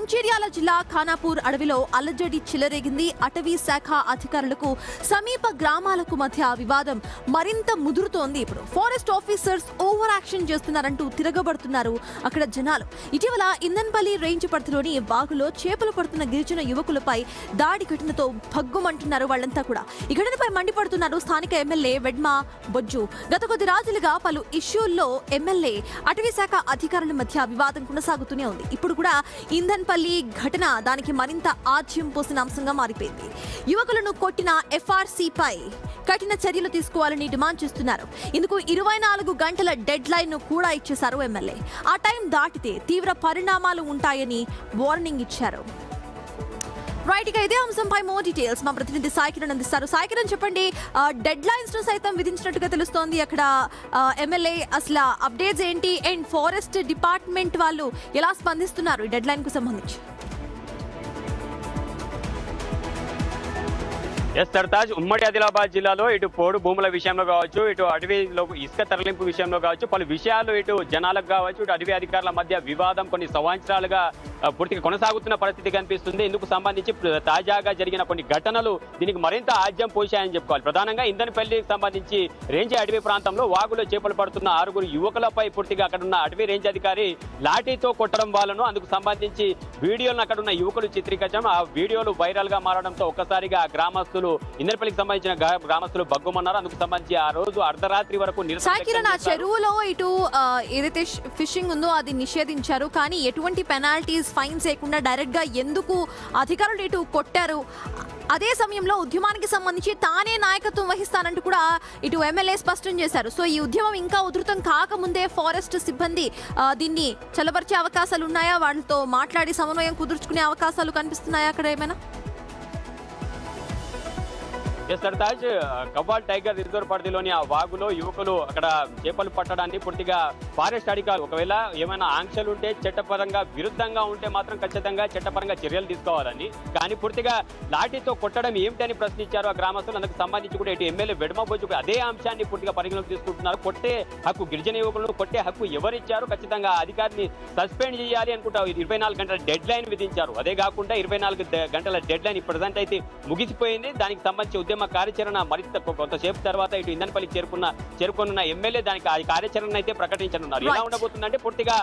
మంచిర్యాల జిల్లా ఖానాపూర్ అడవిలో అలజడి చెలరేగింది. అటవీ శాఖ అధికారులకు సమీప గ్రామాలకు మధ్య వివాదం మరింత ముదురుతోంది. ఇప్పుడు ఫారెస్ట్ ఆఫీసర్స్ ఓవర్ యాక్షన్ చేస్తున్నారంటూ తిరగబడుతున్నారు అక్కడ జనాలు. ఇటీవల ఇందన్పల్లి రేంజ్ పరిధిలోని వాగులో చేపలు పడుతున్న గిరిజన యువకులపై దాడి ఘటనతో భగ్గుమంటున్నారు వాళ్ళంతా కూడా. ఈ ఘటనపై మండిపడుతున్నారు స్థానిక ఎమ్మెల్యే వెడ్మ బొజ్జు. గత కొద్ది రోజులుగా పలు ఇష్యూల్లో ఎమ్మెల్యే అటవీ శాఖ అధికారుల మధ్య వివాదం కొనసాగుతూనే ఉంది. ఇప్పుడు కూడా ఇందన్పల్లి ఘటన దానికి మరింత ఆజ్యం పోసిన అంశంగా మారిపోయింది. యువకులను కొట్టిన ఎఫ్ఆర్సీపై కఠిన చర్యలు తీసుకోవాలని డిమాండ్ చేస్తున్నారు. ఇందుకు 24 గంటల డెడ్ లైన్ కూడా ఇచ్చేశారు ఎమ్మెల్యే. ఆ టైం దాటితే తీవ్ర పరిణామాలు ఉంటాయని వార్నింగ్ ఇచ్చారు. రైట్, ఇక ఇదే అంశంపై మోర్ డీటెయిల్స్ మా ప్రతినిధి సాయికిరణ్ అందిస్తారు. సాయికిరణ్, చెప్పండి, డెడ్ లైన్స్ ను సైతం విధించినట్టుగా తెలుస్తోంది అక్కడ ఎమ్మెల్యే. అసలు అప్డేట్స్ ఏంటి అండ్ ఫారెస్ట్ డిపార్ట్మెంట్ వాళ్ళు ఎలా స్పందిస్తున్నారు ఈ డెడ్ లైన్ కు సంబంధించి? సర్తాజ్, ఉమ్మడి ఆదిలాబాద్ జిల్లాలో ఇటు పోడు భూముల విషయంలో కావచ్చు, ఇటు అటవీలో ఇసుక తరలింపు విషయంలో కావచ్చు, పలు విషయాలు ఇటు జనాలకు కావచ్చు, ఇటు అటవీ అధికారుల మధ్య వివాదం కొన్ని సంవత్సరాలుగా పూర్తిగా కొనసాగుతున్న పరిస్థితి కనిపిస్తుంది. ఇందుకు సంబంధించి తాజాగా జరిగిన కొన్ని ఘటనలు దీనికి మరింత ఆజ్యం పోశాయని చెప్పుకోవాలి. ప్రధానంగా ఇందన్పల్లికి సంబంధించి రేంజ్ అటవీ ప్రాంతంలో వాగులో చేపలు పడుతున్న 6 యువకులపై పూర్తిగా అక్కడున్న అటవీ రేంజ్ అధికారి లాఠీతో కొట్టడం వాళ్ళను, అందుకు సంబంధించి వీడియోలను అక్కడున్న యువకులు చిత్రీకరించడం, ఆ వీడియోలు వైరల్ గా మారడంతో ఒక్కసారిగా గ్రామస్తులు ఇందన్పల్లికి సంబంధించిన గ్రామస్తులు బగ్గుమన్నారు. అందుకు సంబంధించి ఆ రోజు అర్ధరాత్రి వరకు చెరువులో ఇటు ఏదైతే ఫిషింగ్ ఉందో అది నిషేధించారు, కానీ ఎటువంటి పెనాల్టీస్ ఫైన్స్ లేకుండా డైరెక్ట్ గా ఎందుకు అధికారులు ఇటు కొట్టారు? అదే సమయంలో ఉద్యమానికి సంబంధించి తానే నాయకత్వం వహిస్తానంటూ కూడా ఇటు ఎమ్మెల్యే స్పష్టం చేశారు. సో ఈ ఉద్యమం ఇంకా ఉధృతం కాకముందే ఫారెస్ట్ సిబ్బంది దీన్ని చల్లబరిచే అవకాశాలు ఉన్నాయా? వాళ్ళతో మాట్లాడి సమన్వయం కుదుర్చుకునే అవకాశాలు కనిపిస్తున్నాయా అక్కడ ఏమైనా? సర్తాజ్, కవ్వాల్ టైగర్ రిజర్వ్ పరిధిలోని ఆ వాగులో యువకులు అక్కడ చేపలు పట్టడాన్ని పూర్తిగా ఫారెస్ట్ అధికారులు ఒకవేళ ఏమైనా ఆంక్షలు ఉంటే చట్టపరంగా విరుద్ధంగా ఉంటే మాత్రం ఖచ్చితంగా చట్టపరంగా చర్యలు తీసుకోవాలని, కానీ పూర్తిగా లాఠీతో కొట్టడం ఏమిటని ప్రశ్నించారు ఆ గ్రామస్తులు. అందుకు సంబంధించి కూడా ఇటు ఎమ్మెల్యే వెడమ బొజ్జు అదే అంశాన్ని పూర్తిగా పరిగణలోకి తీసుకుంటున్నారు. కొట్టే హక్కు గిరిజన యువకులను కొట్టే హక్కు ఎవరిచ్చారు? ఖచ్చితంగా అధికారిని సస్పెండ్ చేయాలి అనుకుంటా 24 గంటల డెడ్ లైన్ విధించారు. అదే కాకుండా 24 గంటల డెడ్ లైన్ ప్రజెంట్ అయితే ముగిసిపోయింది. దానికి సంబంధించి ఉద్యమ కార్యాచరణ మరింత కొంతసేపు తర్వాత ఇటు ఇందన్పల్లికి చేరుకున్న ఎమ్మెల్యే దానికి ఆ కార్యాచరణ అయితే ప్రకటించనున్నారు. ఎలా ఉండబోతుందంటే పూర్తిగా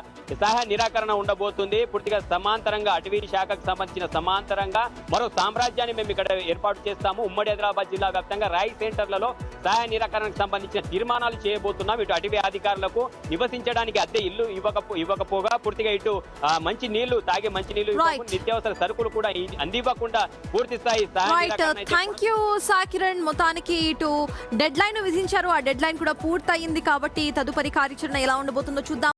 సహాయ నిరాకరణ ఉండబోతుంది. పూర్తిగా సమాంతరంగా అటవీ శాఖకు సంబంధించిన సమాంతరంగా మరో సామ్రాజ్యాన్ని మేము ఇక్కడ ఏర్పాటు చేస్తాము. ఉమ్మడి ఆదిలాబాద్ జిల్లా వ్యాప్తంగా రాయి సెంటర్లలో సహాయ నిరాకరణకు సంబంధించిన తీర్మానాలు చేయబోతున్నాం. ఇటు అటవీ అధికారులకు నివసించడానికి అద్దె ఇల్లు ఇవ్వకపోగా పూర్తిగా ఇటు మంచి నీళ్లు తాగే మంచి నీళ్లు, నిత్యావసర సరుకులు కూడా అందివ్వకుండా పూర్తి స్థాయి కిరణ్, మొత్తానికి ఇటు డెడ్ లైన్ విధించారు. ఆ డెడ్ లైన్ కూడా పూర్తయింది కాబట్టి తదుపరి కార్యాచరణ ఎలా ఉండబోతుందో చూద్దాం.